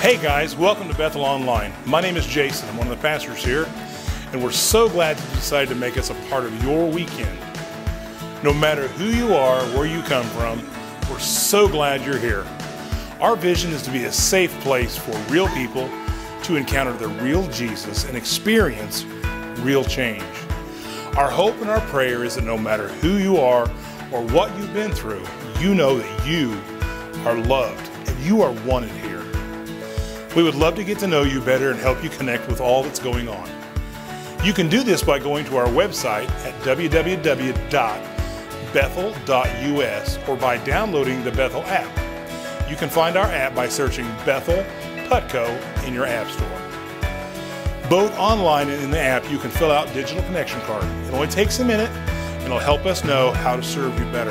Hey guys, welcome to Bethel Online. My name is Jason. I'm one of the pastors here, and we're so glad you decided to make us a part of your weekend. No matter who you are, where you come from, we're so glad you're here. Our vision is to be a safe place for real people to encounter the real Jesus and experience real change. Our hope and our prayer is that no matter who you are or what you've been through, you know that you are loved and you are wanted here. We would love to get to know you better and help you connect with all that's going on. You can do this by going to our website at www.bethel.us or by downloading the Bethel app. You can find our app by searching Bethel Putco in your app store. Both online and in the app, you can fill out a digital connection card. It only takes a minute and it'll help us know how to serve you better.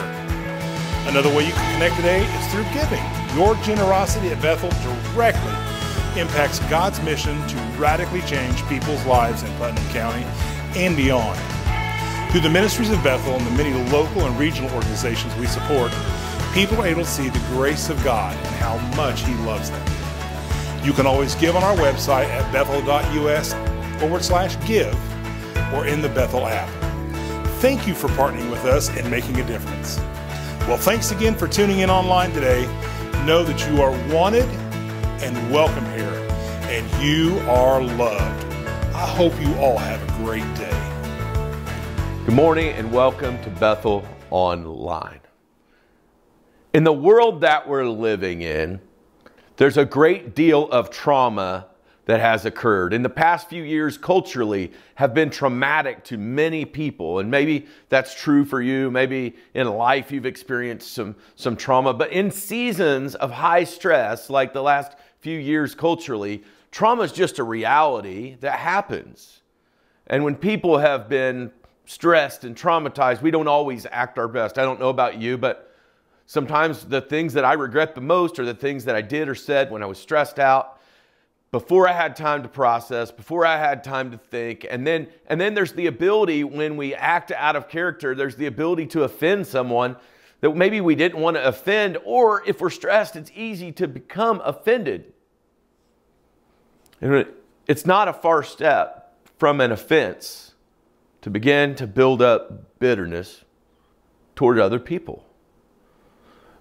Another way you can connect today is through giving. Your generosity at Bethel directly impacts God's mission to radically change people's lives in Putnam County and beyond. Through the ministries of Bethel and the many local and regional organizations we support, people are able to see the grace of God and how much He loves them. You can always give on our website at bethel.us/give or in the Bethel app. Thank you for partnering with us and making a difference. Well, thanks again for tuning in online today. Know that you are wanted and welcome here, and you are loved. I hope you all have a great day. Good morning and welcome to Bethel Online. In the world that we're living in, there's a great deal of trauma that has occurred. In the past few years, culturally, have been traumatic to many people. And maybe that's true for you. Maybe in life you've experienced some trauma. But in seasons of high stress, like the last few years culturally, trauma is just a reality that happens. And when people have been stressed and traumatized, we don't always act our best. I don't know about you, but sometimes the things that I regret the most are the things that I did or said when I was stressed out, before I had time to process, before I had time to think. And then there's the ability, when we act out of character, there's the ability to offend someone that maybe we didn't want to offend, or if we're stressed, it's easy to become offended. And it's not a far step from an offense to begin to build up bitterness toward other people.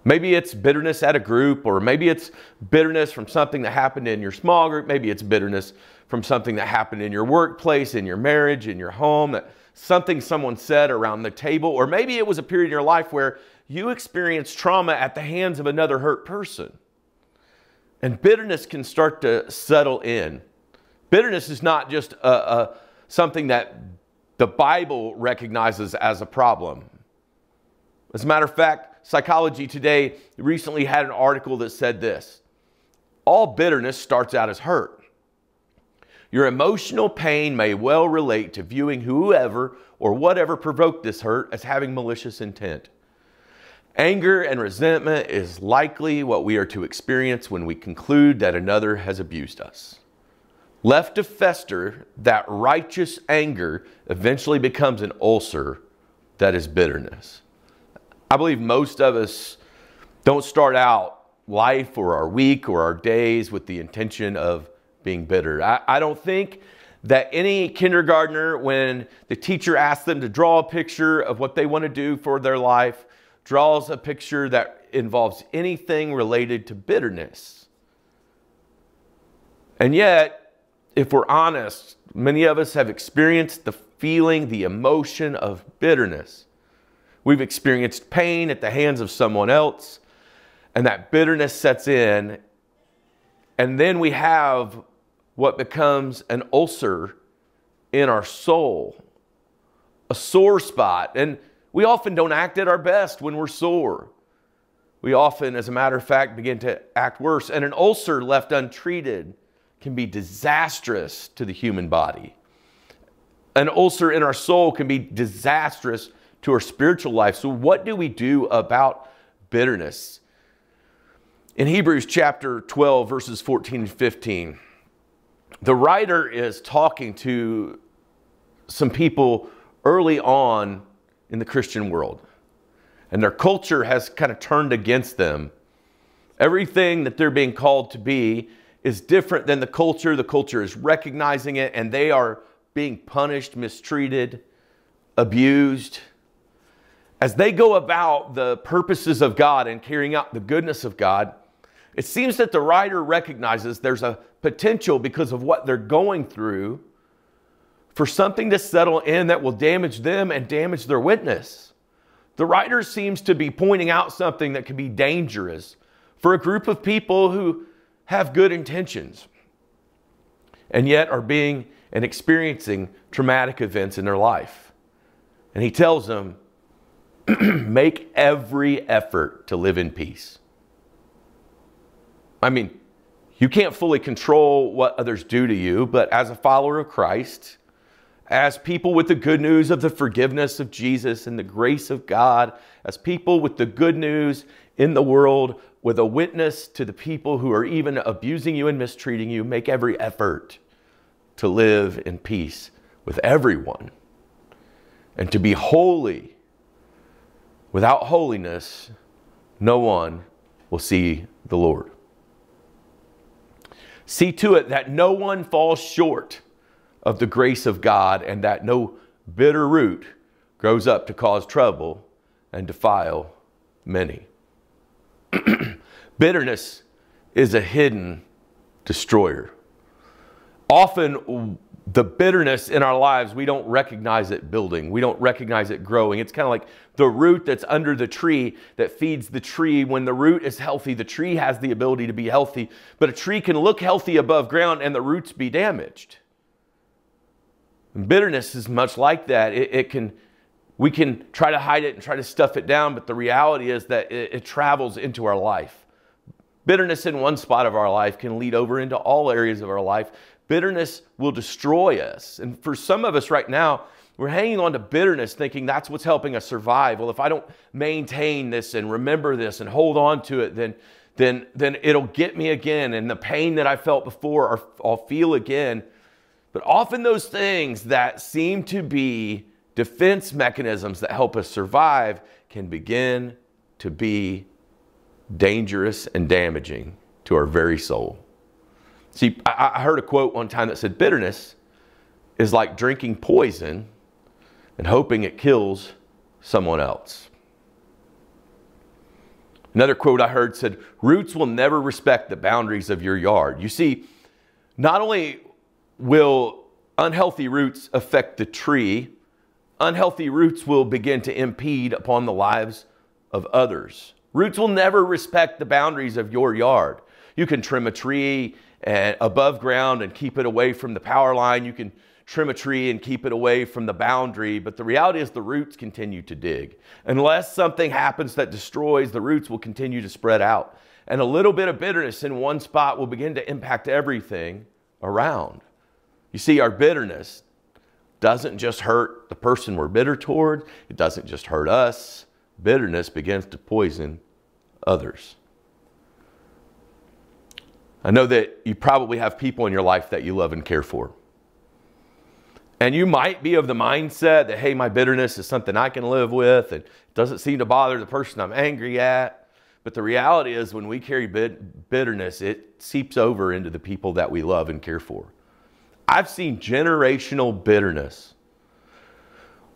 Maybe it's bitterness at a group, or maybe it's bitterness from something that happened in your small group. Maybe it's bitterness from something that happened in your workplace, in your marriage, in your home, that something someone said around the table. Or maybe it was a period in your life where you experienced trauma at the hands of another hurt person. And bitterness can start to settle in. Bitterness is not just something that the Bible recognizes as a problem. As a matter of fact, Psychology Today recently had an article that said this: all bitterness starts out as hurt. Your emotional pain may well relate to viewing whoever or whatever provoked this hurt as having malicious intent. Anger and resentment is likely what we are to experience when we conclude that another has abused us. Left to fester, that righteous anger eventually becomes an ulcer that is bitterness. I believe most of us don't start out life or our week or our days with the intention of being bitter. I don't think that any kindergartner, when the teacher asks them to draw a picture of what they want to do for their life, draws a picture that involves anything related to bitterness. And yet, if we're honest, many of us have experienced the feeling, the emotion of bitterness. We've experienced pain at the hands of someone else, and that bitterness sets in, and then we have what becomes an ulcer in our soul, a sore spot. And we often don't act at our best when we're sore. We often, as a matter of fact, begin to act worse. And an ulcer left untreated can be disastrous to the human body. An ulcer in our soul can be disastrous to our spiritual life. So what do we do about bitterness? In Hebrews chapter 12, verses 14 and 15, the writer is talking to some people early on in the Christian world. And their culture has kind of turned against them. Everything that they're being called to be is different than the culture. The culture is recognizing it, and they are being punished, mistreated, abused. As they go about the purposes of God and carrying out the goodness of God, it seems that the writer recognizes there's a potential, because of what they're going through, for something to settle in that will damage them and damage their witness. The writer seems to be pointing out something that can be dangerous for a group of people who have good intentions and yet are being and experiencing traumatic events in their life. And he tells them, make every effort to live in peace. I mean, you can't fully control what others do to you, but as a follower of Christ, as people with the good news of the forgiveness of Jesus and the grace of God, as people with the good news in the world, with a witness to the people who are even abusing you and mistreating you, make every effort to live in peace with everyone and to be holy. Without holiness, no one will see the Lord. See to it that no one falls short of the grace of God, and that no bitter root grows up to cause trouble and defile many. Bitterness is a hidden destroyer. Often the bitterness in our lives, we don't recognize it building. We don't recognize it growing. It's kind of like the root that's under the tree that feeds the tree. When the root is healthy, the tree has the ability to be healthy. But a tree can look healthy above ground and the roots be damaged. And bitterness is much like that. We can try to hide it and try to stuff it down, but the reality is that it travels into our life. Bitterness in one spot of our life can lead over into all areas of our life. Bitterness will destroy us. And for some of us right now, we're hanging on to bitterness thinking that's what's helping us survive. Well, if I don't maintain this and remember this and hold on to it, then it'll get me again. And the pain that I felt before, I'll feel again. But often those things that seem to be defense mechanisms that help us survive can begin to be dangerous and damaging to our very soul. See, I heard a quote one time that said, bitterness is like drinking poison and hoping it kills someone else. Another quote I heard said, roots will never respect the boundaries of your yard. You see, not only will unhealthy roots affect the tree, unhealthy roots will begin to impede upon the lives of others. Roots will never respect the boundaries of your yard. You can trim a tree and above ground and keep it away from the power line. You can trim a tree and keep it away from the boundary, but the reality is the roots continue to dig. Unless something happens that destroys, the roots will continue to spread out. And a little bit of bitterness in one spot will begin to impact everything around. You see, our bitterness doesn't just hurt the person we're bitter toward. It doesn't just hurt us. Bitterness begins to poison others. I know that you probably have people in your life that you love and care for. And you might be of the mindset that, hey, my bitterness is something I can live with and it doesn't seem to bother the person I'm angry at. But the reality is when we carry bitterness, it seeps over into the people that we love and care for. I've seen generational bitterness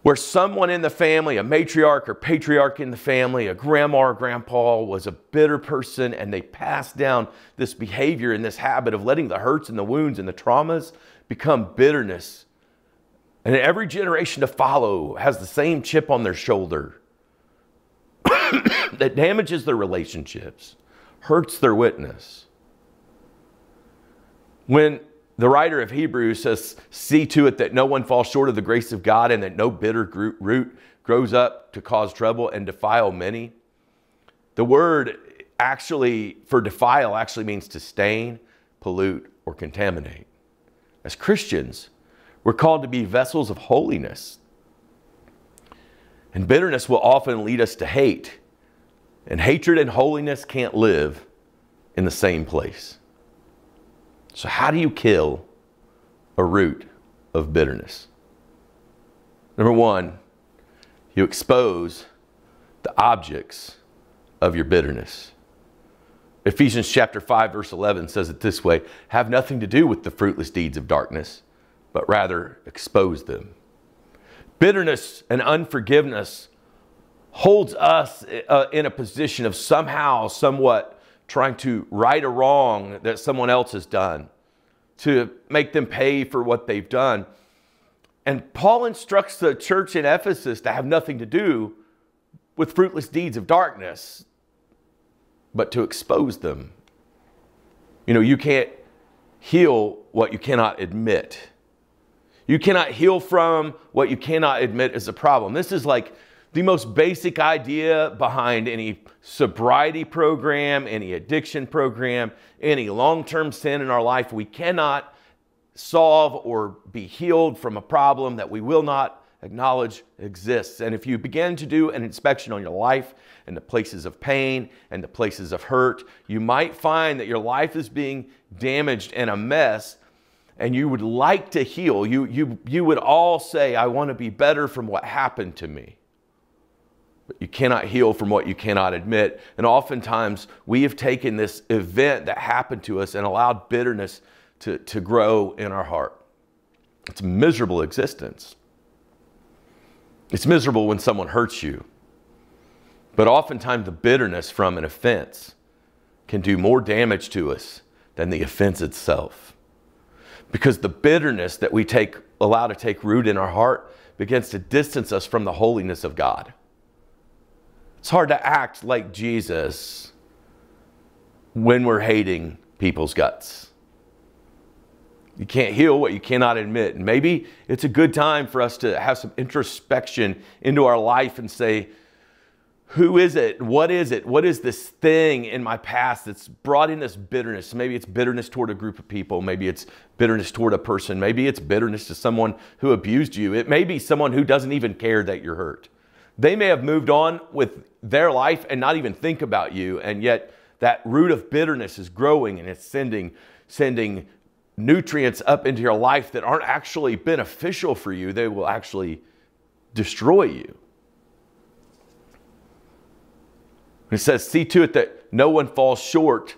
where someone in the family, a matriarch or patriarch in the family, a grandma or grandpa was a bitter person, and they passed down this behavior and this habit of letting the hurts and the wounds and the traumas become bitterness. And every generation to follow has the same chip on their shoulder that damages their relationships, hurts their witness. When the writer of Hebrews says, see to it that no one falls short of the grace of God and that no bitter root grows up to cause trouble and defile many. The word actually for defile actually means to stain, pollute, or contaminate. As Christians, we're called to be vessels of holiness. And bitterness will often lead us to hate. And hatred and holiness can't live in the same place. So how do you kill a root of bitterness? Number one, you expose the objects of your bitterness. Ephesians chapter 5, verse 11 says it this way: have nothing to do with the fruitless deeds of darkness, but rather expose them. Bitterness and unforgiveness holds us in a position of somehow, somewhat trying to right a wrong that someone else has done, to make them pay for what they've done. And Paul instructs the church in Ephesus to have nothing to do with fruitless deeds of darkness, but to expose them. You know, you can't heal what you cannot admit. You cannot heal from what you cannot admit is a problem. This is like the most basic idea behind any sobriety program, any addiction program, any long-term sin in our life. We cannot solve or be healed from a problem that we will not acknowledge exists. And if you begin to do an inspection on your life and the places of pain and the places of hurt, you might find that your life is being damaged and a mess, and you would like to heal. You would all say, I want to be better from what happened to me. But you cannot heal from what you cannot admit. And oftentimes we have taken this event that happened to us and allowed bitterness to grow in our heart. It's a miserable existence. It's miserable when someone hurts you. But oftentimes the bitterness from an offense can do more damage to us than the offense itself. Because the bitterness that we allow to take root in our heart begins to distance us from the holiness of God. It's hard to act like Jesus when we're hating people's guts. You can't heal what you cannot admit. And maybe it's a good time for us to have some introspection into our life and say, who is it? What is it? What is this thing in my past that's brought in this bitterness? Maybe it's bitterness toward a group of people. Maybe it's bitterness toward a person. Maybe it's bitterness to someone who abused you. It may be someone who doesn't even care that you're hurt. They may have moved on with their life and not even think about you. And yet that root of bitterness is growing, and it's sending nutrients up into your life that aren't actually beneficial for you. They will actually destroy you. It says, see to it that no one falls short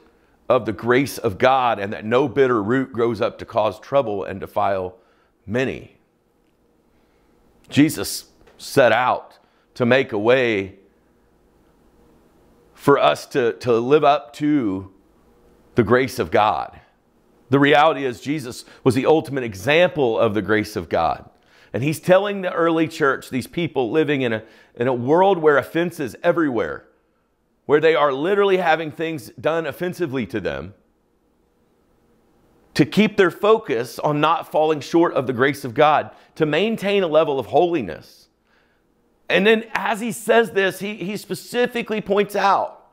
of the grace of God, and that no bitter root grows up to cause trouble and defile many. Jesus set out to make a way for us to live up to the grace of God. The reality is Jesus was the ultimate example of the grace of God. And he's telling the early church, these people living in a world where offense is everywhere, where they are literally having things done offensively to them, to keep their focus on not falling short of the grace of God, to maintain a level of holiness. And then as he says this, he specifically points out,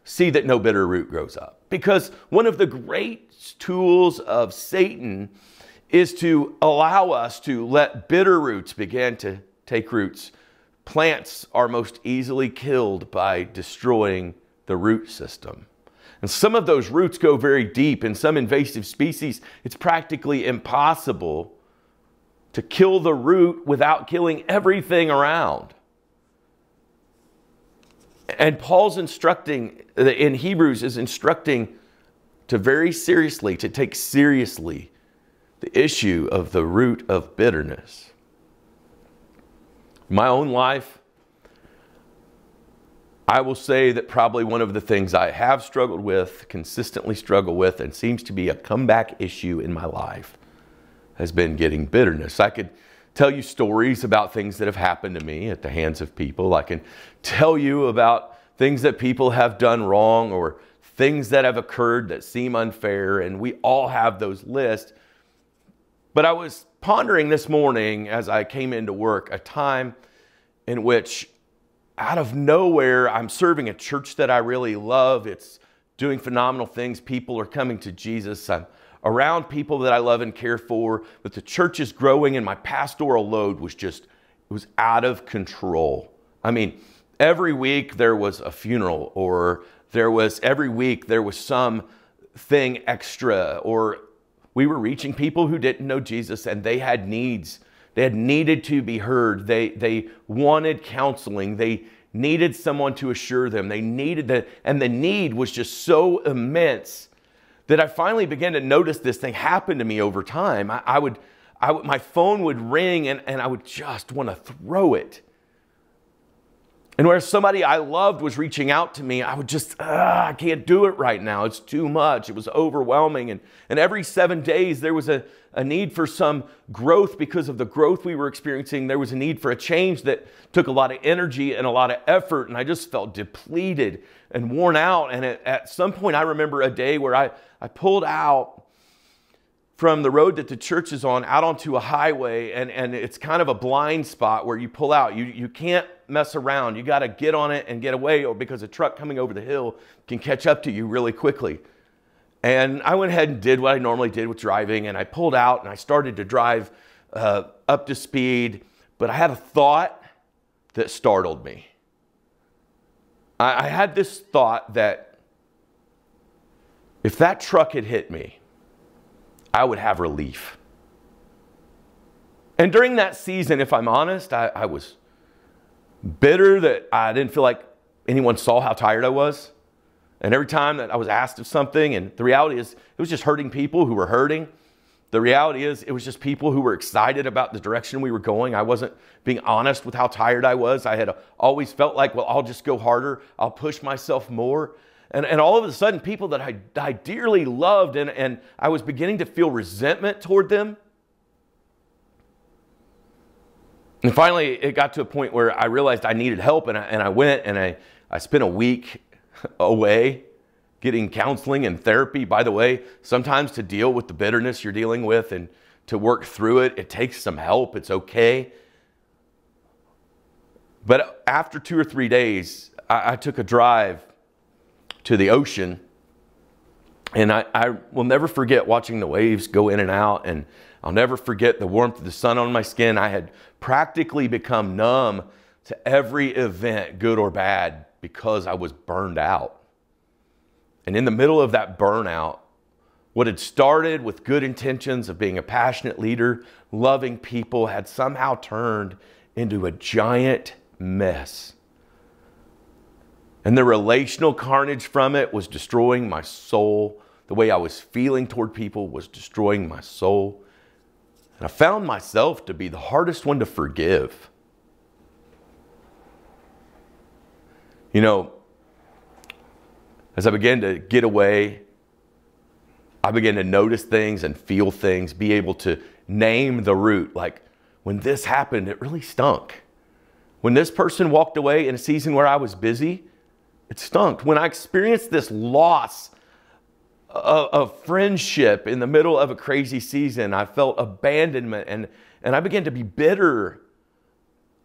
see that no bitter root grows up. Because one of the great tools of Satan is to allow us to let bitter roots begin to take roots. Plants are most easily killed by destroying the root system. And some of those roots go very deep. In some invasive species, it's practically impossible to kill the root without killing everything around. And Paul's instructing, in Hebrews, is instructing to very seriously, to take seriously the issue of the root of bitterness. In my own life, I will say that probably one of the things I have struggled with, consistently struggle with, and seems to be a comeback issue in my life has been getting bitterness. I could tell you stories about things that have happened to me at the hands of people. I can tell you about things that people have done wrong or things that have occurred that seem unfair, and we all have those lists. But I was pondering this morning as I came into work a time in which out of nowhere I'm serving a church that I really love. It's doing phenomenal things. People are coming to Jesus. I'm around people that I love and care for, but the church is growing and my pastoral load was it was out of control. I mean, every week there was a funeral, or every week there was some thing extra, or we were reaching people who didn't know Jesus and they had needs. They had needed to be heard. They wanted counseling. They needed someone to assure them. They needed that, and the need was just so immense that I finally began to notice this thing happen to me over time. My phone would ring and I would just want to throw it. And where somebody I loved was reaching out to me, I would just, I can't do it right now. It's too much. It was overwhelming. And every 7 days, there was a need for some growth because of the growth we were experiencing. There was a need for a change that took a lot of energy and a lot of effort. And I just felt depleted and worn out. And at some point, I remember a day where I pulled out from the road that the church is on out onto a highway, and it's kind of a blind spot where you pull out. You can't mess around. You got to get on it and get away, or because a truck coming over the hill can catch up to you really quickly. And I went ahead and did what I normally did with driving, and I pulled out and I started to drive up to speed, but I had a thought that startled me. I had this thought that if that truck had hit me, I would have relief. And during that season, if I'm honest, I was bitter that I didn't feel like anyone saw how tired I was. And every time that I was asked of something, and the reality is, it was just hurting people who were hurting. The reality is, it was just people who were excited about the direction we were going. I wasn't being honest with how tired I was. I had always felt like, well, I'll just go harder. I'll push myself more. And all of a sudden, people that I dearly loved, and I was beginning to feel resentment toward them. And finally, it got to a point where I realized I needed help, and I went and I spent a week away getting counseling and therapy. By the way, sometimes to deal with the bitterness you're dealing with and to work through it, it takes some help. It's okay. But after 2 or 3 days, I took a drive to the ocean, and I will never forget watching the waves go in and out, and I'll never forget the warmth of the sun on my skin. I had practically become numb to every event, good or bad, because I was burned out. And in the middle of that burnout, what had started with good intentions of being a passionate leader, loving people, had somehow turned into a giant mess. And the relational carnage from it was destroying my soul. The way I was feeling toward people was destroying my soul. And I found myself to be the hardest one to forgive. You know, as I began to get away, I began to notice things and feel things, be able to name the root. Like, when this happened, it really stunk. When this person walked away in a season where I was busy, it stunk. When I experienced this loss of friendship in the middle of a crazy season, I felt abandonment, and I began to be bitter.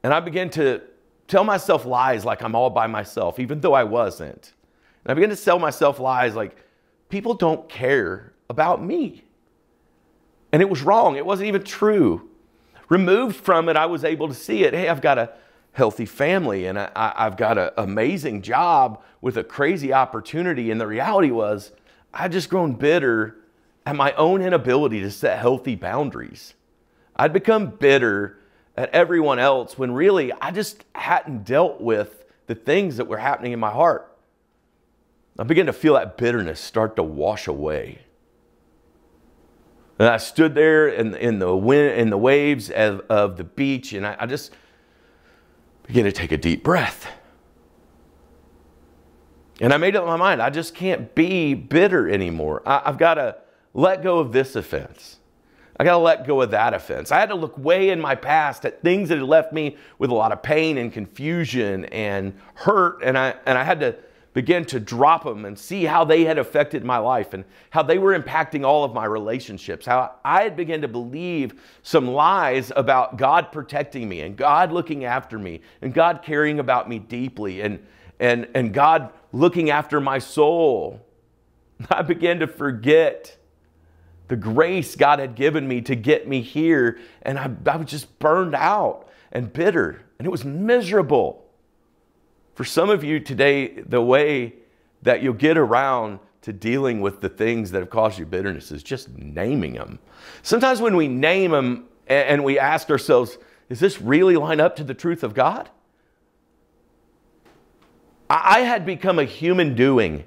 And I began to tell myself lies like I'm all by myself, even though I wasn't. And I began to tell myself lies like people don't care about me. And it was wrong. It wasn't even true. Removed from it, I was able to see it. Hey, I've got a healthy family, and I've got an amazing job with a crazy opportunity. And the reality was, I'd just grown bitter at my own inability to set healthy boundaries. I'd become bitter at everyone else when really I just hadn't dealt with the things that were happening in my heart. I began to feel that bitterness start to wash away. And I stood there in the wind, in the waves of the beach, and I just began to take a deep breath. And I made up my mind, I just can't be bitter anymore. I've got to let go of this offense. I got to let go of that offense. I had to look way in my past at things that had left me with a lot of pain and confusion and hurt. And I had to begin to drop them and see how they had affected my life and how they were impacting all of my relationships. How I had begun to believe some lies about God protecting me and God looking after me and God caring about me deeply and God looking after my soul. I began to forget the grace God had given me to get me here, and I was just burned out and bitter, and it was miserable. For some of you today, the way that you'll get around to dealing with the things that have caused you bitterness is just naming them. Sometimes when we name them and we ask ourselves, does this really line up to the truth of God? I had become a human doing,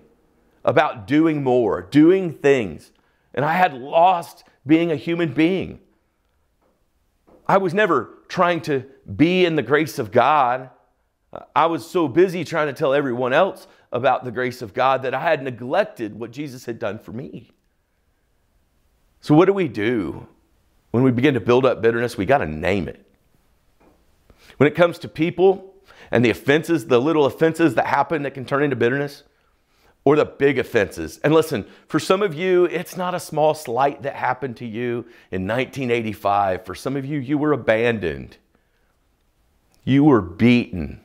about doing more, doing things. And I had lost being a human being. I was never trying to be in the grace of God. I was so busy trying to tell everyone else about the grace of God that I had neglected what Jesus had done for me. So what do we do when we begin to build up bitterness? We got to name it. When it comes to people and the offenses, the little offenses that happen that can turn into bitterness, or the big offenses. And listen, for some of you, it's not a small slight that happened to you in 1985. For some of you, you were abandoned. You were beaten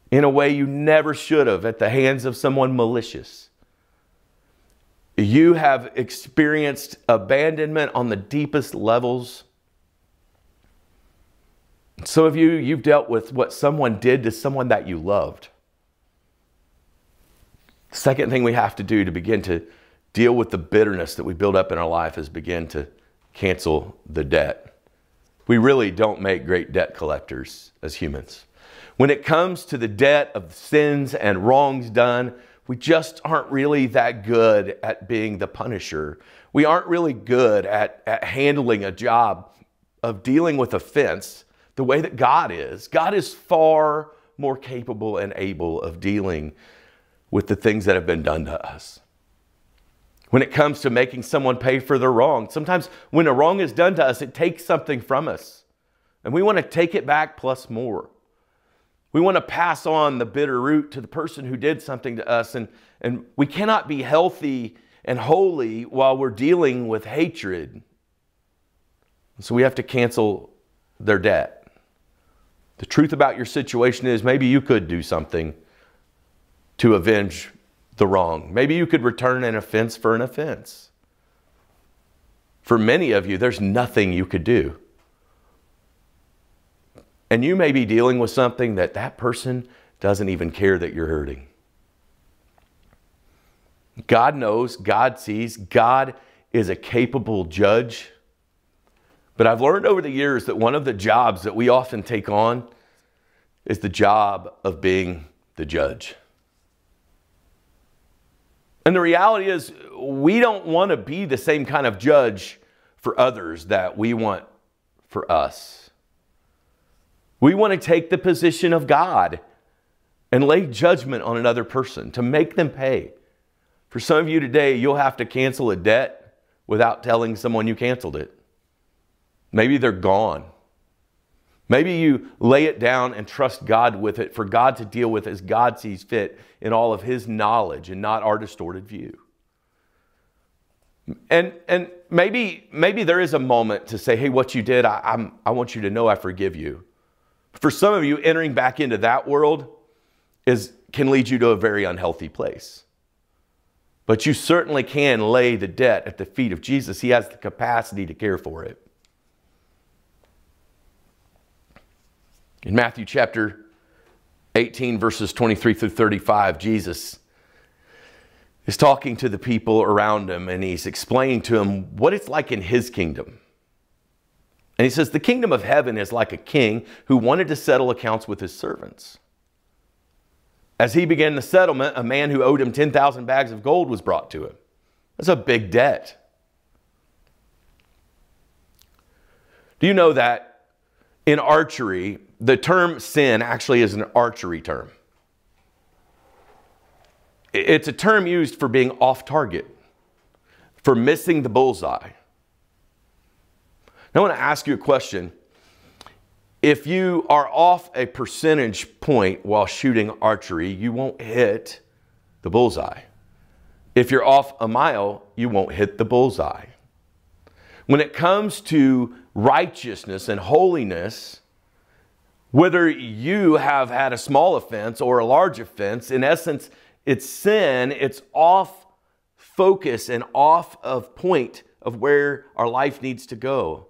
in a way you never should have at the hands of someone malicious. You have experienced abandonment on the deepest levels. Some of you, you've dealt with what someone did to someone that you loved. Second thing we have to do to begin to deal with the bitterness that we build up in our life is begin to cancel the debt. We really don't make great debt collectors as humans. When it comes to the debt of sins and wrongs done, we just aren't really that good at being the punisher. We aren't really good at handling a job of dealing with offense the way that God is. God is far more capable and able of dealing with the things that have been done to us. When it comes to making someone pay for their wrong, sometimes when a wrong is done to us, it takes something from us. And we want to take it back plus more. We want to pass on the bitter root to the person who did something to us. And we cannot be healthy and holy while we're dealing with hatred. So we have to cancel their debt. The truth about your situation is maybe you could do something to avenge the wrong. Maybe you could return an offense for an offense. For many of you, there's nothing you could do. And you may be dealing with something that person doesn't even care that you're hurting. God knows, God sees, God is a capable judge. But I've learned over the years that one of the jobs that we often take on is the job of being the judge. And the reality is, we don't want to be the same kind of judge for others that we want for us. We want to take the position of God and lay judgment on another person to make them pay. For some of you today, you'll have to cancel a debt without telling someone you canceled it. Maybe they're gone. Maybe you lay it down and trust God with it for God to deal with as God sees fit in all of His knowledge and not our distorted view. And maybe there is a moment to say, hey, what you did, I want you to know I forgive you. For some of you, entering back into that world can lead you to a very unhealthy place. But you certainly can lay the debt at the feet of Jesus. He has the capacity to care for it. In Matthew chapter 18, verses 23 through 35, Jesus is talking to the people around him, and he's explaining to them what it's like in his kingdom. And he says, the kingdom of heaven is like a king who wanted to settle accounts with his servants. As he began the settlement, a man who owed him 10,000 bags of gold was brought to him. That's a big debt. Do you know that in archery, the term sin actually is an archery term? It's a term used for being off target, for missing the bullseye. Now, I want to ask you a question. If you are off a percentage point while shooting archery, you won't hit the bullseye. If you're off a mile, you won't hit the bullseye. When it comes to righteousness and holiness, whether you have had a small offense or a large offense, in essence, it's sin, it's off focus and off of point of where our life needs to go.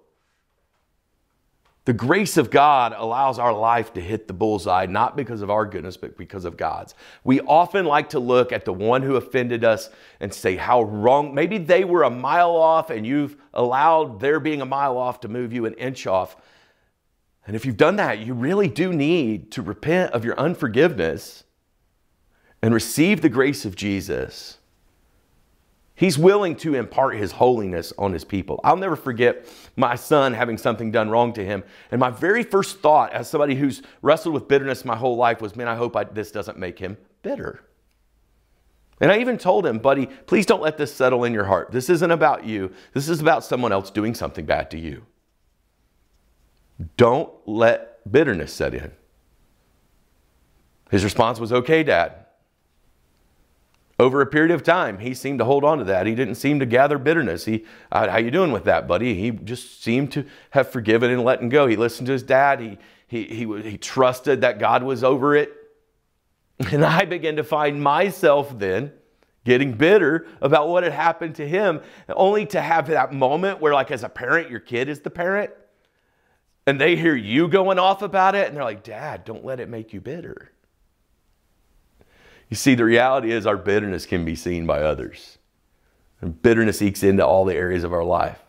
The grace of God allows our life to hit the bullseye, not because of our goodness, but because of God's. We often like to look at the one who offended us and say how wrong. Maybe they were a mile off and you've allowed their being a mile off to move you an inch off. And if you've done that, you really do need to repent of your unforgiveness and receive the grace of Jesus, He's willing to impart His holiness on His people. I'll never forget my son having something done wrong to him. And my very first thought as somebody who's wrestled with bitterness my whole life was, man, I hope this doesn't make him bitter. And I even told him, buddy, please don't let this settle in your heart. This isn't about you. This is about someone else doing something bad to you. Don't let bitterness set in. His response was, okay, Dad. Over a period of time, he seemed to hold on to that. He didn't seem to gather bitterness. How you doing with that, buddy? He just seemed to have forgiven and letting go. He listened to his dad. He trusted that God was over it. And I began to find myself then getting bitter about what had happened to him, only to have that moment where, like, as a parent, your kid is the parent, and they hear you going off about it, and they're like, Dad, don't let it make you bitter. You see, the reality is our bitterness can be seen by others. And bitterness ekes into all the areas of our life.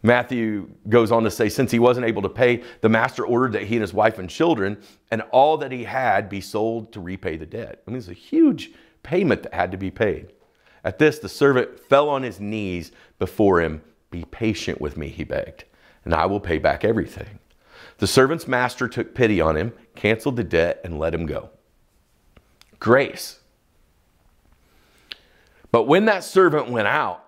Matthew goes on to say, since he wasn't able to pay, the master ordered that he and his wife and children and all that he had be sold to repay the debt. I mean, it's a huge payment that had to be paid. At this, the servant fell on his knees before him. Be patient with me, he begged, and I will pay back everything. The servant's master took pity on him, canceled the debt, and let him go. Grace. But when that servant went out,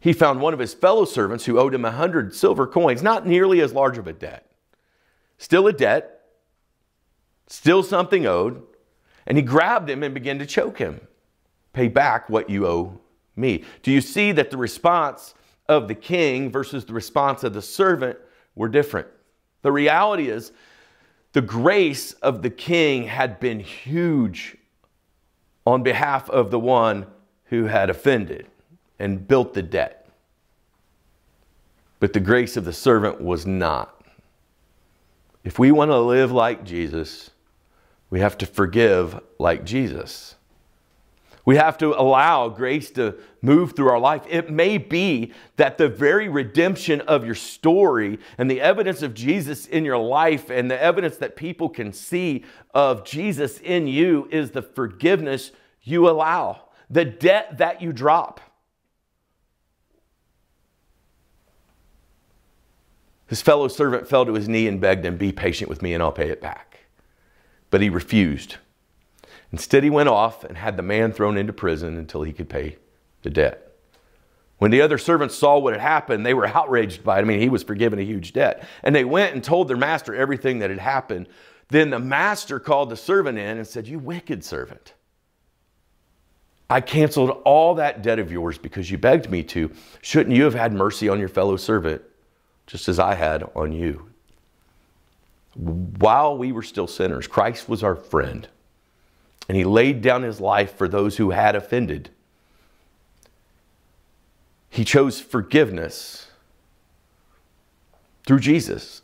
he found one of his fellow servants who owed him 100 silver coins, not nearly as large of a debt. Still a debt, still something owed, and he grabbed him and began to choke him. Pay back what you owe me. Do you see that the response of the king versus the response of the servant were different? The reality is the grace of the king had been huge on behalf of the one who had offended and built the debt. But the grace of the servant was not. If we want to live like Jesus, we have to forgive like Jesus. We have to allow grace to move through our life. It may be that the very redemption of your story and the evidence of Jesus in your life and the evidence that people can see of Jesus in you is the forgiveness you allow, the debt that you drop. His fellow servant fell to his knee and begged him, be patient with me and I'll pay it back. But he refused. Instead, he went off and had the man thrown into prison until he could pay the debt. When the other servants saw what had happened, they were outraged by it. I mean, he was forgiven a huge debt. And they went and told their master everything that had happened. Then the master called the servant in and said, you wicked servant. I canceled all that debt of yours because you begged me to. Shouldn't you have had mercy on your fellow servant, just as I had on you? While we were still sinners, Christ was our friend. And he laid down his life for those who had offended. He chose forgiveness through Jesus.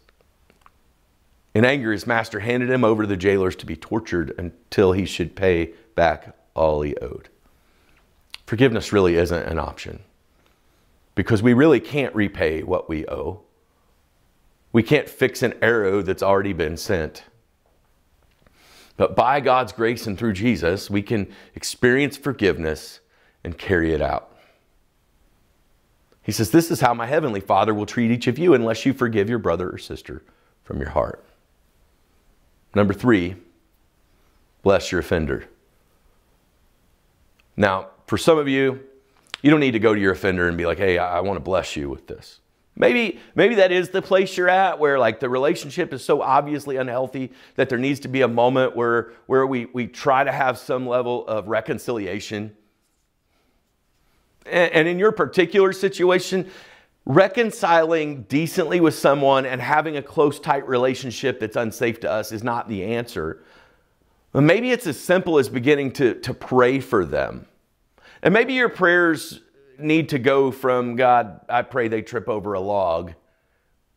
In anger, his master handed him over to the jailers to be tortured until he should pay back all he owed. Forgiveness really isn't an option because we really can't repay what we owe. We can't fix an arrow that's already been sent. But by God's grace and through Jesus, we can experience forgiveness and carry it out. He says, this is how my heavenly Father will treat each of you unless you forgive your brother or sister from your heart. Number 3, bless your offender. Now, for some of you, you don't need to go to your offender and be like, hey, I want to bless you with this. Maybe that is the place you're at where like the relationship is so obviously unhealthy that there needs to be a moment where we try to have some level of reconciliation. And in your particular situation, reconciling decently with someone and having a close, tight relationship that's unsafe to us is not the answer. But maybe it's as simple as beginning to pray for them. And maybe your prayers need to go from, God, I pray they trip over a log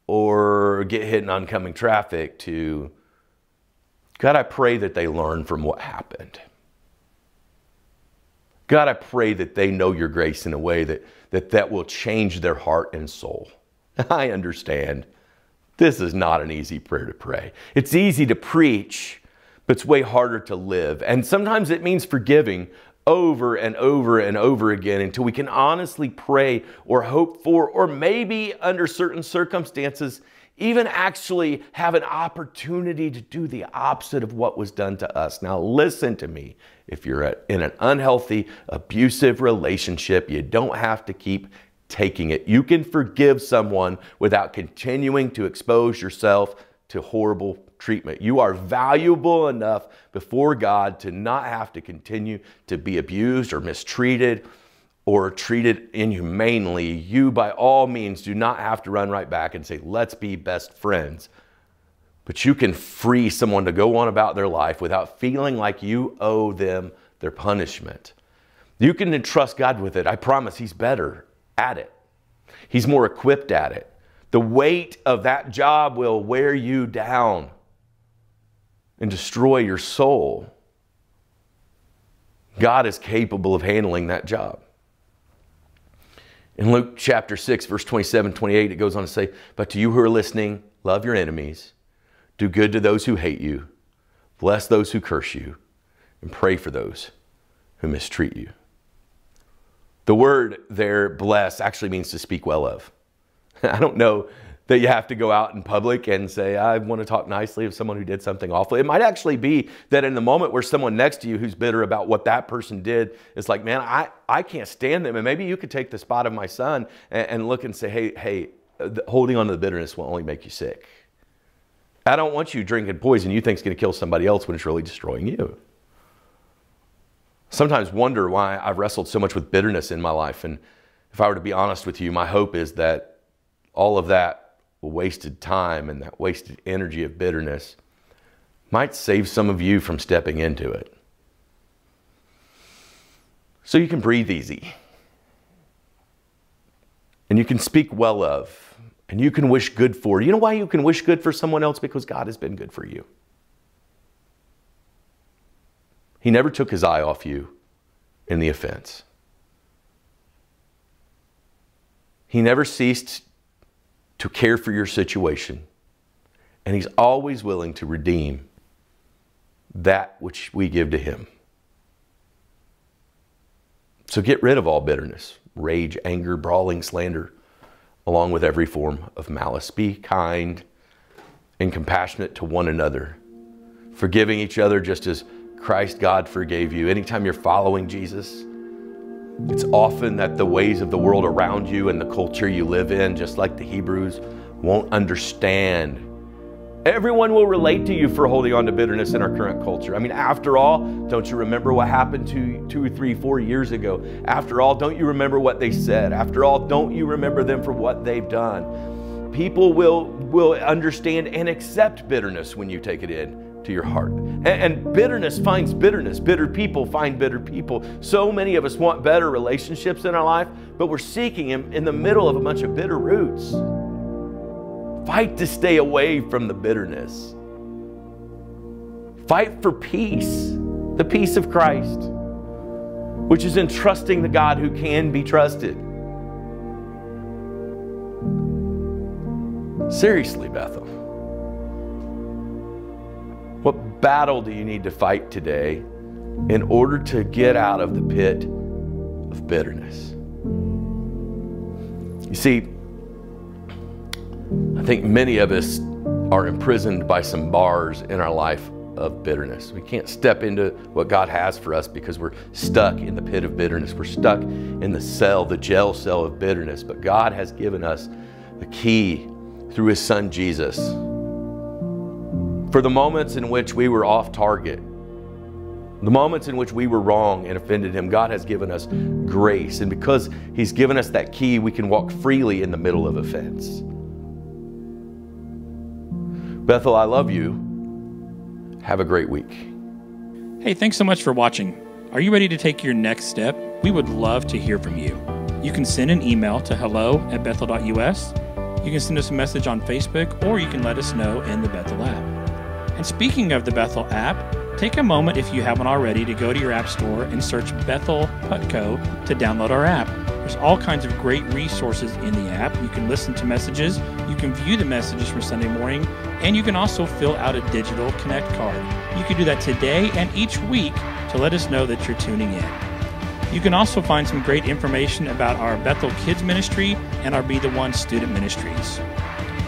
or get hit in oncoming traffic, to, God, I pray that they learn from what happened. God, I pray that they know your grace in a way that will change their heart and soul. I understand this is not an easy prayer to pray. It's easy to preach, but it's way harder to live. And sometimes it means forgiving over and over and over again until we can honestly pray or hope for, or maybe under certain circumstances, even actually have an opportunity to do the opposite of what was done to us. Now, listen to me. If you're in an unhealthy, abusive relationship, you don't have to keep taking it. You can forgive someone without continuing to expose yourself to horrible treatment. You are valuable enough before God to not have to continue to be abused or mistreated or treated inhumanely. You, by all means, do not have to run right back and say, let's be best friends. But you can free someone to go on about their life without feeling like you owe them their punishment. You can entrust God with it. I promise He's better at it. He's more equipped at it. The weight of that job will wear you down and destroy your soul. God is capable of handling that job. In Luke chapter 6, verse 27, 28, it goes on to say, but to you who are listening, love your enemies, do good to those who hate you, bless those who curse you, and pray for those who mistreat you. The word there, bless, actually means to speak well of. I don't know that you have to go out in public and say, I want to talk nicely of someone who did something awful. It might actually be that in the moment where someone next to you who's bitter about what that person did, it's like, man, I can't stand them. And maybe you could take the spot of my son and look and say, hey, holding on to the bitterness will only make you sick. I don't want you drinking poison you think is going to kill somebody else when it's really destroying you. Sometimes wonder why I've wrestled so much with bitterness in my life. And if I were to be honest with you, my hope is that all of that wasted time and that wasted energy of bitterness might save some of you from stepping into it. So you can breathe easy. And you can speak well of. And you can wish good for. You know why you can wish good for someone else? Because God has been good for you. He never took His eye off you in the offense. He never ceased to care for your situation. And He's always willing to redeem that which we give to Him. So get rid of all bitterness, rage, anger, brawling, slander, along with every form of malice. Be kind and compassionate to one another, forgiving each other just as Christ God forgave you. Anytime you're following Jesus, it's often that the ways of the world around you and the culture you live in, just like the Hebrews, won't understand. Everyone will relate to you for holding on to bitterness in our current culture. I mean, after all, don't you remember what happened to you 2 or 3, 4 years ago? After all, don't you remember what they said? After all, don't you remember them for what they've done? People will understand and accept bitterness when you take it in to your heart. And bitterness finds bitterness. Bitter people find bitter people. So many of us want better relationships in our life, but we're seeking them in the middle of a bunch of bitter roots. Fight to stay away from the bitterness. Fight for peace, the peace of Christ, which is in trusting the God who can be trusted. Seriously, Bethel. What battle do you need to fight today in order to get out of the pit of bitterness? You see, I think many of us are imprisoned by some bars in our life of bitterness. We can't step into what God has for us because we're stuck in the pit of bitterness. We're stuck in the cell, the jail cell of bitterness. But God has given us the key through His Son, Jesus. For the moments in which we were off target, the moments in which we were wrong and offended Him, God has given us grace. And because He's given us that key, we can walk freely in the middle of offense. Bethel, I love you. Have a great week. Hey, thanks so much for watching. Are you ready to take your next step? We would love to hear from you. You can send an email to hello@bethel.us. You can send us a message on Facebook, or you can let us know in the Bethel app. And speaking of the Bethel app, take a moment, if you haven't already, to go to your app store and search Bethel Putco to download our app. There's all kinds of great resources in the app. You can listen to messages, you can view the messages for Sunday morning, and you can also fill out a digital Connect card. You can do that today and each week to let us know that you're tuning in. You can also find some great information about our Bethel Kids Ministry and our Be the One student ministries.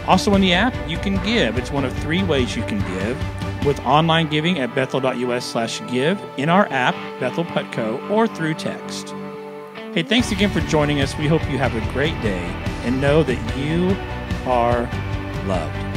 Also in the app, you can give. It's one of 3 ways you can give, with online giving at bethel.us/give, in our app, Bethel Putco, or through text. Hey, thanks again for joining us. We hope you have a great day and know that you are loved.